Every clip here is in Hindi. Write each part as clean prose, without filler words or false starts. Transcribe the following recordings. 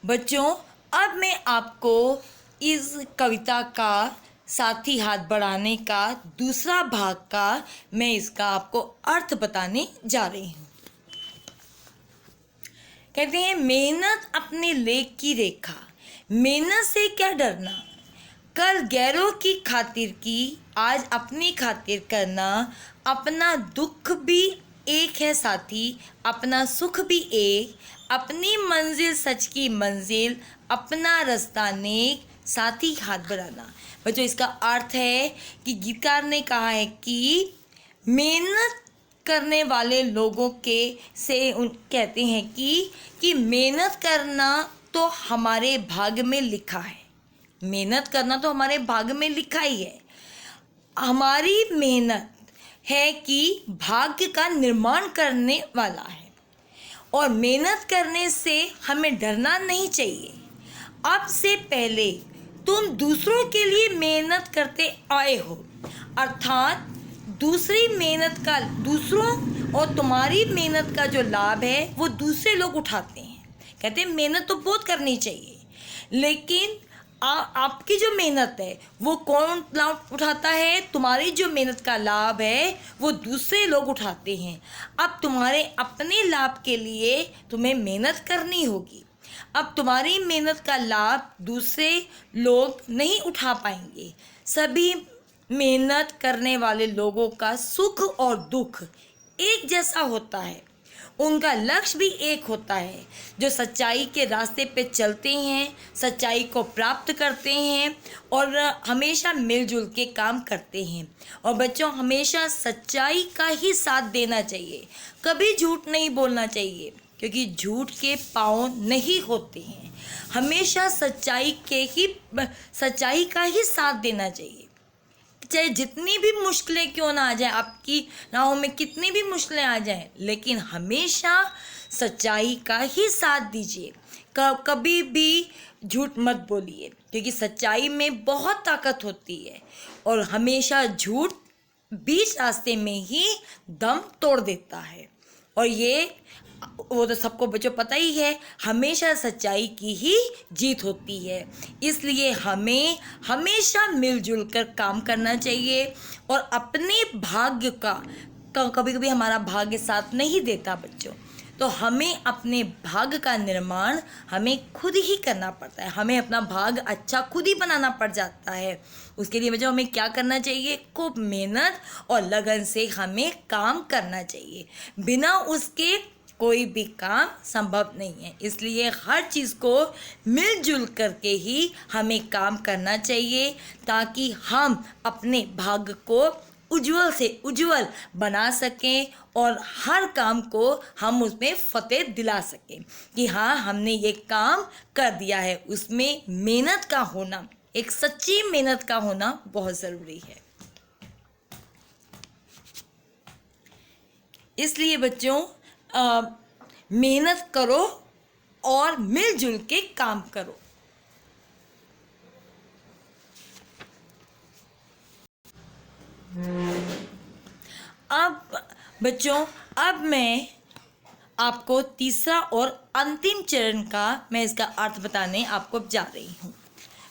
बच्चों, अब मैं आपको इस कविता का साथी हाथ बढ़ाने का दूसरा भाग का मैं इसका आपको अर्थ बताने जा रही हूँ। कहते हैं, मेहनत अपने लेख की रेखा, मेहनत से क्या डरना, कल गैरों की खातिर की, आज अपनी खातिर करना, अपना दुख भी एक है साथी, अपना सुख भी एक, अपनी मंजिल सच की मंजिल, अपना रास्ता नेक, साथी हाथ बढ़ाना। बच्चों, इसका अर्थ है कि गीतकार ने कहा है कि मेहनत करने वाले लोगों के से उन कहते हैं कि मेहनत करना तो हमारे भाग्य में लिखा है। मेहनत करना तो हमारे भाग्य में लिखा ही है। हमारी मेहनत है कि भाग्य का निर्माण करने वाला है, और मेहनत करने से हमें डरना नहीं चाहिए। अब से पहले तुम दूसरों के लिए मेहनत करते आए हो, अर्थात दूसरों और तुम्हारी मेहनत का जो लाभ है वो दूसरे लोग उठाते हैं। कहते हैं मेहनत तो बहुत करनी चाहिए, लेकिन आपकी जो मेहनत है वो कौन लाभ उठाता है? तुम्हारी जो मेहनत का लाभ है वो दूसरे लोग उठाते हैं। अब तुम्हारे अपने लाभ के लिए तुम्हें मेहनत करनी होगी। अब तुम्हारी मेहनत का लाभ दूसरे लोग नहीं उठा पाएंगे। सभी मेहनत करने वाले लोगों का सुख और दुख एक जैसा होता है, उनका लक्ष्य भी एक होता है। जो सच्चाई के रास्ते पे चलते हैं, सच्चाई को प्राप्त करते हैं और हमेशा मिलजुल के काम करते हैं। और बच्चों, हमेशा सच्चाई का ही साथ देना चाहिए, कभी झूठ नहीं बोलना चाहिए, क्योंकि झूठ के पाँव नहीं होते हैं। हमेशा सच्चाई का ही साथ देना चाहिए, चाहे जितनी भी मुश्किलें क्यों ना आ जाए, आपकी राहों में कितनी भी मुश्किलें आ जाएं, लेकिन हमेशा सच्चाई का ही साथ दीजिए। कभी भी झूठ मत बोलिए, क्योंकि सच्चाई में बहुत ताकत होती है, और हमेशा झूठ बीच रास्ते में ही दम तोड़ देता है। और वो तो सबको बच्चों पता ही है, हमेशा सच्चाई की ही जीत होती है। इसलिए हमें हमेशा मिलजुल कर काम करना चाहिए, और अपने भाग्य का कभी कभी हमारा भाग्य साथ नहीं देता बच्चों, तो हमें अपने भाग्य का निर्माण हमें खुद ही करना पड़ता है। हमें अपना भाग्य अच्छा खुद ही बनाना पड़ जाता है। उसके लिए बच्चों हमें क्या करना चाहिए? खूब मेहनत और लगन से हमें काम करना चाहिए। बिना उसके कोई भी काम संभव नहीं है। इसलिए हर चीज़ को मिलजुल करके ही हमें काम करना चाहिए, ताकि हम अपने भाग्य को उज्जवल से उज्जवल बना सकें और हर काम को हम उसमें फतेह दिला सकें कि हाँ, हमने ये काम कर दिया है। उसमें मेहनत का होना, एक सच्ची मेहनत का होना बहुत ज़रूरी है। इसलिए बच्चों, मेहनत करो और मिलजुल के काम करो। अब बच्चों, अब मैं आपको तीसरा और अंतिम चरण का मैं इसका अर्थ बताने आपको जा रही हूँ।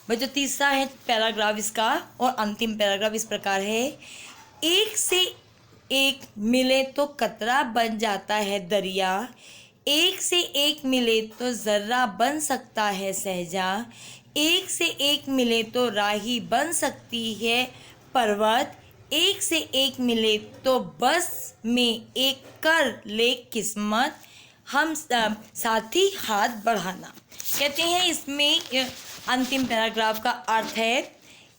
बच्चों, तीसरा है पैराग्राफ इसका, और अंतिम पैराग्राफ इस प्रकार है। एक से एक मिले तो कतरा बन जाता है दरिया, एक से एक मिले तो ज़र्रा बन सकता है सहजा, एक से एक मिले तो राही बन सकती है पर्वत, एक से एक मिले तो बस में एक कर ले किस्मत, हम साथी हाथ बढ़ाना। कहते हैं इसमें अंतिम पैराग्राफ का अर्थ है,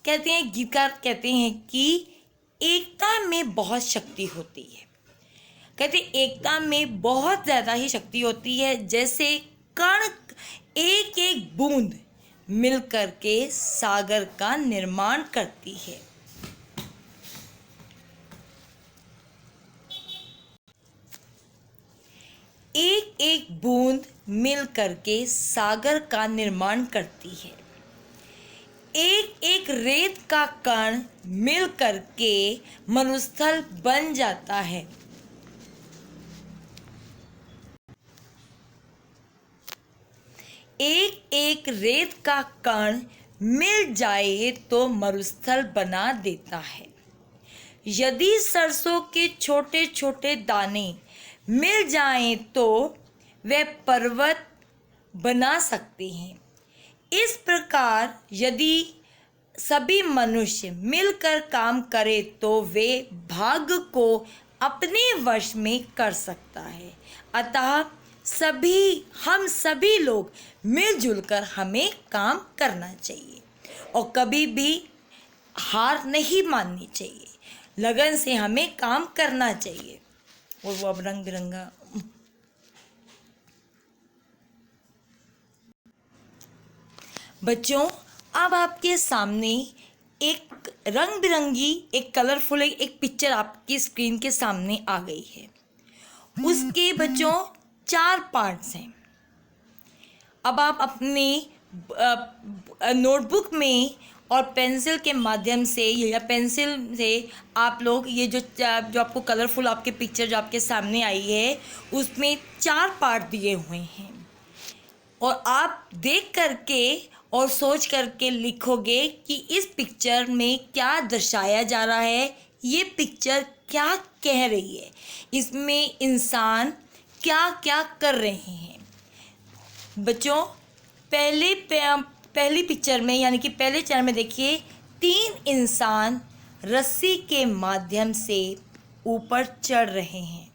कहते हैं गीतकार कहते हैं कि एकता में बहुत शक्ति होती है। कहते एकता में बहुत ज़्यादा ही शक्ति होती है। जैसे कण एक एक बूंद मिल करके सागर का निर्माण करती है। एक एक बूंद मिल करके सागर का निर्माण करती है। एक एक रेत का कण मिल करके मरुस्थल बन जाता है। एक एक रेत का कण मिल जाए तो मरुस्थल बना देता है। यदि सरसों के छोटे छोटे दाने मिल जाएं तो वे पर्वत बना सकते हैं। इस प्रकार यदि सभी मनुष्य मिलकर काम करें तो वे भाग्य को अपने वश में कर सकता है। अतः हम सभी लोग मिलजुल कर हमें काम करना चाहिए और कभी भी हार नहीं माननी चाहिए। लगन से हमें काम करना चाहिए। और वो अब रंग बिरंगा बच्चों, अब आपके सामने एक रंग बिरंगी एक कलरफुल एक पिक्चर आपकी स्क्रीन के सामने आ गई है। उसके बच्चों 4 पार्ट्स हैं। अब आप अपने नोटबुक में और पेंसिल के माध्यम से या पेंसिल से आप लोग ये जो आपको कलरफुल आपके पिक्चर जो आपके सामने आई है उसमें 4 पार्ट दिए हुए हैं और आप देख करके और सोच करके लिखोगे कि इस पिक्चर में क्या दर्शाया जा रहा है, ये पिक्चर क्या कह रही है, इसमें इंसान क्या क्या कर रहे हैं। बच्चों, पहली पिक्चर में यानी कि पहले चरण में देखिए 3 इंसान रस्सी के माध्यम से ऊपर चढ़ रहे हैं।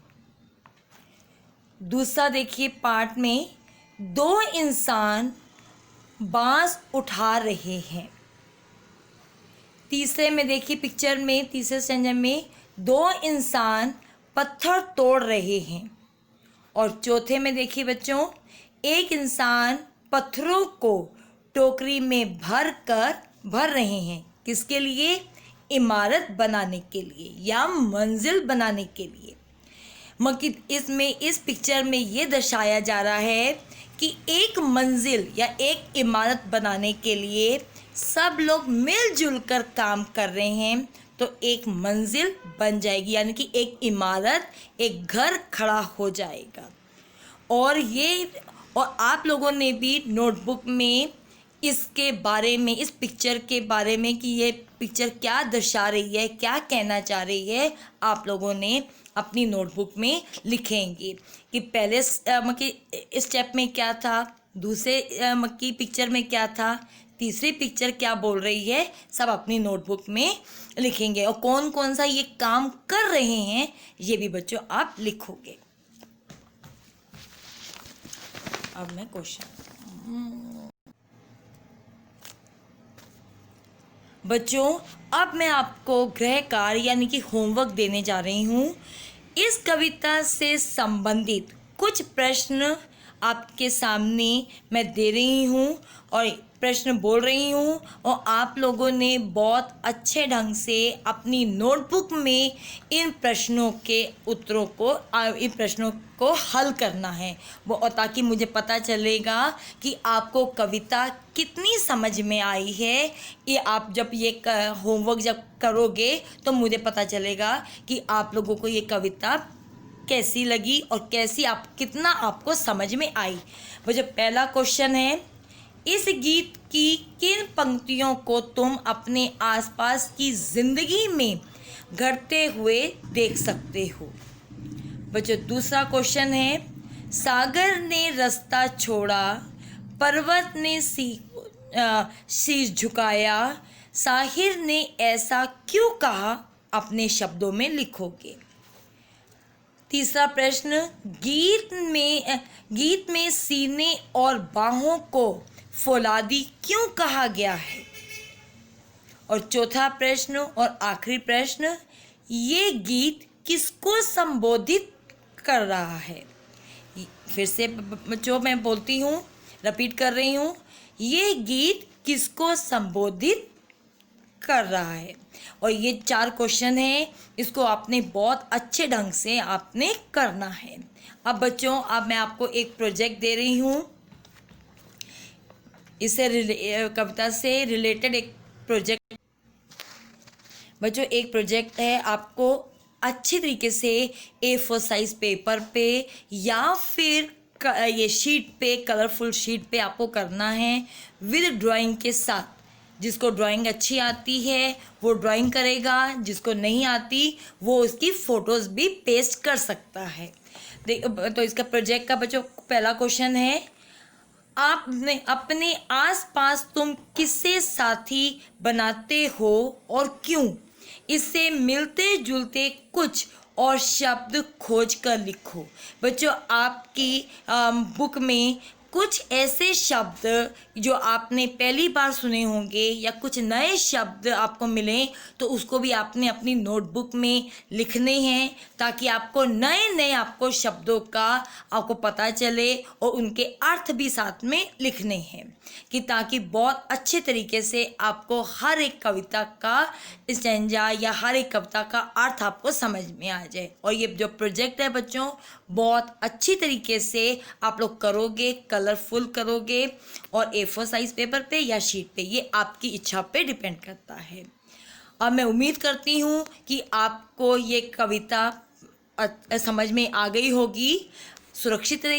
दूसरा देखिए पार्ट में 2 इंसान बांस उठा रहे हैं। तीसरे में देखिए पिक्चर में तीसरे स्टैंडर्ड में 2 इंसान पत्थर तोड़ रहे हैं। और चौथे में देखिए बच्चों, एक इंसान पत्थरों को टोकरी में भर रहे हैं। किसके लिए? इमारत बनाने के लिए या मंजिल बनाने के लिए। इस पिक्चर में ये दर्शाया जा रहा है कि एक मंजिल या एक इमारत बनाने के लिए सब लोग मिलजुल कर काम कर रहे हैं तो एक मंजिल बन जाएगी, यानी कि एक इमारत, एक घर खड़ा हो जाएगा। और आप लोगों ने भी नोटबुक में इसके बारे में, इस पिक्चर के बारे में कि ये पिक्चर क्या दर्शा रही है, क्या कहना चाह रही है, आप लोगों ने अपनी नोटबुक में लिखेंगे कि पहले स्टेप में क्या था, दूसरे की पिक्चर में क्या था, तीसरी पिक्चर क्या बोल रही है, सब अपनी नोटबुक में लिखेंगे। और कौन कौन सा ये काम कर रहे हैं ये भी बच्चों आप लिखोगे। अब मैं क्वेश्चन बच्चों, अब मैं आपको गृह कार्य यानी कि होमवर्क देने जा रही हूँ। इस कविता से संबंधित कुछ प्रश्न आपके सामने मैं दे रही हूँ और प्रश्न बोल रही हूँ और आप लोगों ने बहुत अच्छे ढंग से अपनी नोटबुक में इन प्रश्नों को हल करना है वो, ताकि मुझे पता चलेगा कि आपको कविता कितनी समझ में आई है। ये आप जब ये होमवर्क जब करोगे तो मुझे पता चलेगा कि आप लोगों को ये कविता कैसी लगी और कितना आपको समझ में आई। वो जो पहला क्वेश्चन है, इस गीत की किन पंक्तियों को तुम अपने आसपास की जिंदगी में घटते हुए देख सकते हो। बच्चों दूसरा क्वेश्चन है, सागर ने रास्ता छोड़ा, पर्वत ने शीश झुकाया, साहिर ने ऐसा क्यों कहा, अपने शब्दों में लिखोगे। तीसरा प्रश्न, गीत में सीने और बाहों को फौलादी क्यों कहा गया है। और चौथा प्रश्न और आखिरी प्रश्न, ये गीत किसको संबोधित कर रहा है। फिर से जो मैं बोलती हूँ, रिपीट कर रही हूँ, ये गीत किसको संबोधित कर रहा है। और ये 4 क्वेश्चन हैं, इसको आपने बहुत अच्छे ढंग से आपने करना है। अब बच्चों, अब मैं आपको एक प्रोजेक्ट दे रही हूँ, कविता से रिलेटेड एक प्रोजेक्ट। बच्चों एक प्रोजेक्ट है, आपको अच्छी तरीके से A4 साइज पेपर पे या फिर ये शीट पे, कलरफुल शीट पे आपको करना है विद ड्राइंग के साथ। जिसको ड्राइंग अच्छी आती है वो ड्राइंग करेगा, जिसको नहीं आती वो उसकी फ़ोटोज़ भी पेस्ट कर सकता है। तो इसका प्रोजेक्ट का बच्चों पहला क्वेश्चन है, आपने अपने आसपास तुम किससे साथी बनाते हो और क्यों? इससे मिलते जुलते कुछ और शब्द खोज कर लिखो। बच्चों आपकी बुक में कुछ ऐसे शब्द जो आपने पहली बार सुने होंगे या कुछ नए शब्द आपको मिलें तो उसको भी आपने अपनी नोटबुक में लिखने हैं, ताकि आपको नए नए आपको शब्दों का आपको पता चले और उनके अर्थ भी साथ में लिखने हैं, कि ताकि बहुत अच्छे तरीके से आपको हर एक कविता का स्टैंजा या हर एक कविता का अर्थ आपको समझ में आ जाए। और ये जो प्रोजेक्ट है बच्चों बहुत अच्छी तरीके से आप लोग करोगे, कलरफुल करोगे और A4 साइज पेपर पे या शीट पे, ये आपकी इच्छा पे डिपेंड करता है। और मैं उम्मीद करती हूँ कि आपको ये कविता समझ में आ गई होगी। सुरक्षित रहिए।